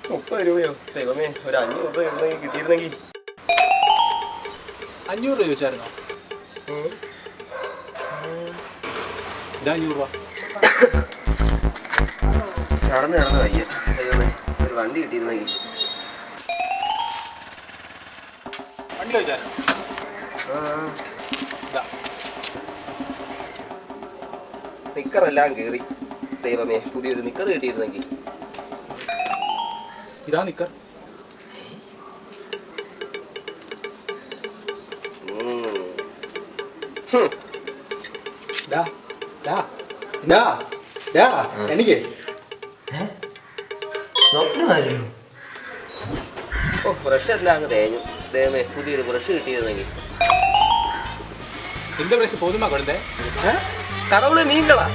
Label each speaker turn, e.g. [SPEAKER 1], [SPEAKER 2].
[SPEAKER 1] 30 രൂപയോ? ദൈവമേ, ഒരു 500 രൂപ കിട്ടിയിരുന്നെങ്കിൽ.
[SPEAKER 2] 500 രൂപ ചോദിച്ചായിരുന്നോ? ഇതാ 500 രൂപ.
[SPEAKER 1] നടന്ന് വയ്യ. ദൈവമേ, ഒരു വണ്ടി കിട്ടിയിരുന്നെങ്കിൽ.
[SPEAKER 2] വണ്ടി ചോദിച്ചായിരുന്നോ?
[SPEAKER 1] നിക്കറെല്ലാം കീറി. ദൈവമേ, പുതിയൊരു നിക്കർ കിട്ടിയിരുന്നെങ്കിൽ.
[SPEAKER 2] ഇതാ നിക്കർ. എനിക്ക്
[SPEAKER 3] സ്വപ്നമായിരുന്നു.
[SPEAKER 1] ബ്രഷ് എല്ലാം അങ്ങ് തേഞ്ഞു. ദൈവമേ, പുതിയൊരു ബ്രഷ് കിട്ടിയിരുന്നെങ്കിൽ.
[SPEAKER 2] இந்த பிரஷ் போதுமா குழந்தை?
[SPEAKER 1] கடவுளே, நீங்களா?